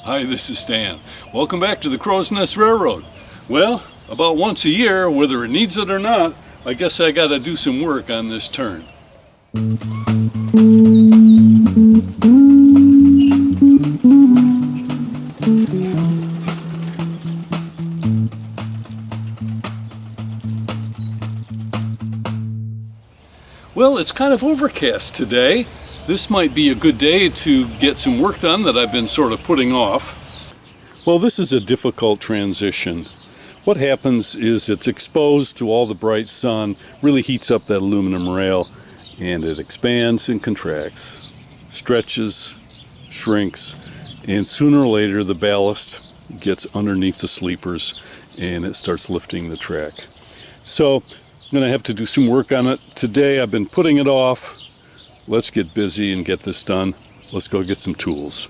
Hi, this is Stan. Welcome back to the Crow's Nest Railroad. Well, about once a year, whether it needs it or not, I guess I gotta do some work on this turn. Well, it's kind of overcast today. This might be a good day to get some work done that I've been sort of putting off. Well, this is a difficult transition. What happens is it's exposed to all the bright sun, really heats up that aluminum rail, and it expands and contracts, stretches, shrinks, and sooner or later the ballast gets underneath the sleepers and it starts lifting the track. So I'm going to have to do some work on it today. I've been putting it off. Let's get busy and get this done. Let's go get some tools.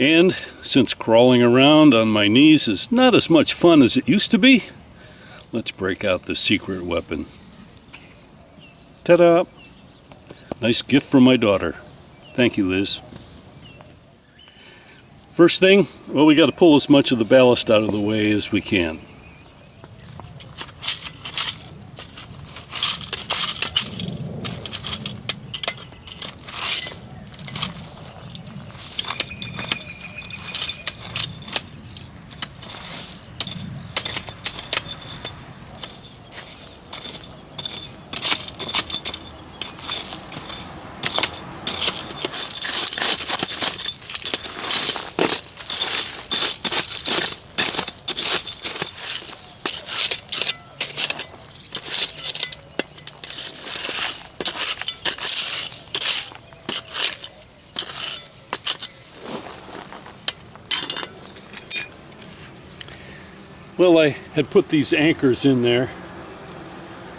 And since crawling around on my knees is not as much fun as it used to be, let's break out the secret weapon. Ta-da! Nice gift from my daughter. Thank you, Liz. First thing, well, we got to pull as much of the ballast out of the way as we can. Well, I had put these anchors in there.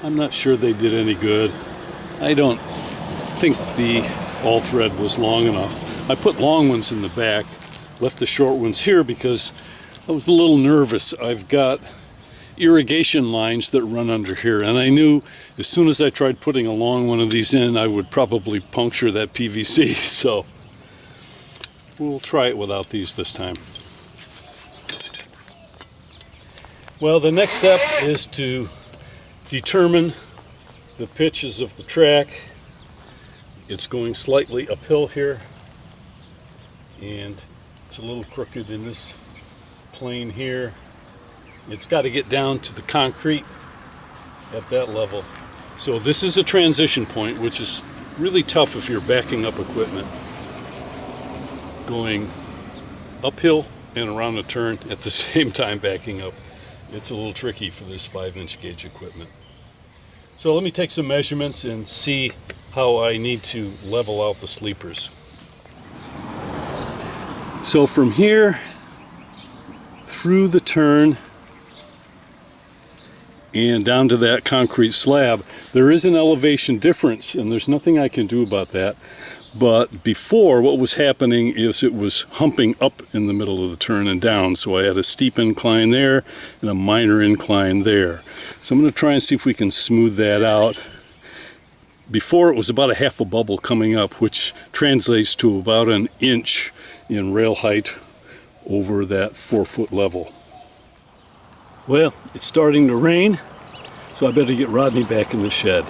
I'm not sure they did any good. I don't think the all thread was long enough. I put long ones in the back, left the short ones here because I was a little nervous. I've got irrigation lines that run under here, and I knew as soon as I tried putting a long one of these in, I would probably puncture that PVC, so we'll try it without these this time. Well, the next step is to determine the pitches of the track. It's going slightly uphill here, and it's a little crooked in this plane here. It's got to get down to the concrete at that level. So this is a transition point, which is really tough if you're backing up equipment. Going uphill and around a turn at the same time backing up. It's a little tricky for this 5-inch gauge equipment. So let me take some measurements and see how I need to level out the sleepers. So from here through the turn and down to that concrete slab, there is an elevation difference, and there's nothing I can do about that. But before, what was happening is it was humping up in the middle of the turn and down, so I had a steep incline there and a minor incline there. So I'm going to try and see if we can smooth that out. Before, it was about a half a bubble coming up, which translates to about an inch in rail height over that 4-foot level. Well, it's starting to rain, so I better get Rodney back in the shed.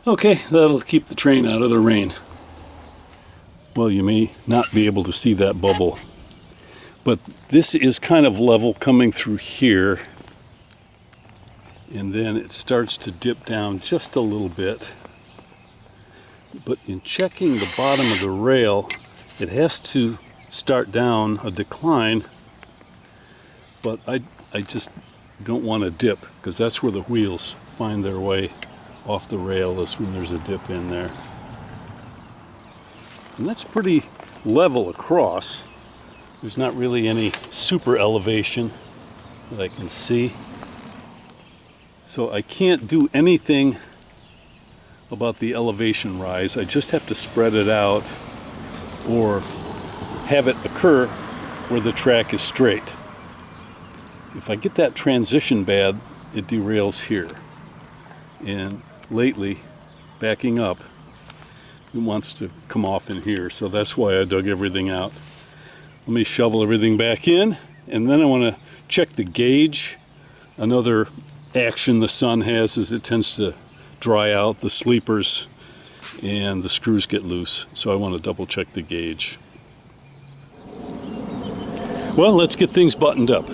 Okay, that'll keep the train out of the rain. Well, you may not be able to see that bubble, but this is kind of level coming through here, and then it starts to dip down just a little bit. But in checking the bottom of the rail, it has to start down a decline, but I just don't want to dip, because that's where the wheels find their way off the rail, is when there's a dip in there. And that's pretty level across. There's not really any super elevation that I can see. So I can't do anything about the elevation rise. I just have to spread it out or have it occur where the track is straight. If I get that transition bad, it derails here. And lately, backing up, it wants to come off in here, so that's why I dug everything out. Let me shovel everything back in, and then I want to check the gauge. Another action the sun has is it tends to dry out the sleepers and the screws get loose, so I want to double check the gauge. Well, let's get things buttoned up.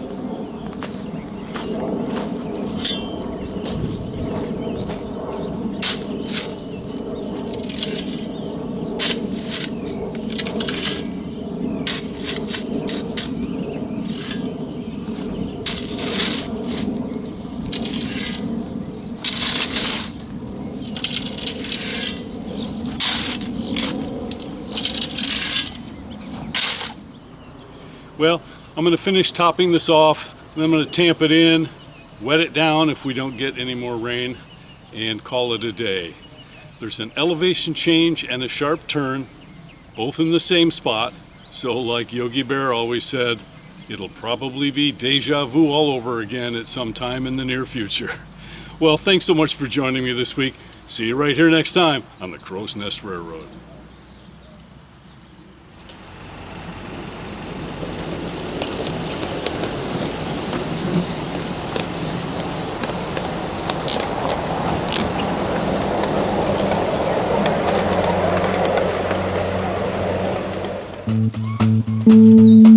Well, I'm going to finish topping this off, and I'm going to tamp it in, wet it down if we don't get any more rain, and call it a day. There's an elevation change and a sharp turn, both in the same spot, so like Yogi Bear always said, it'll probably be deja vu all over again at some time in the near future. Well, thanks so much for joining me this week. See you right here next time on the Crow's Nest Railroad. Thank you.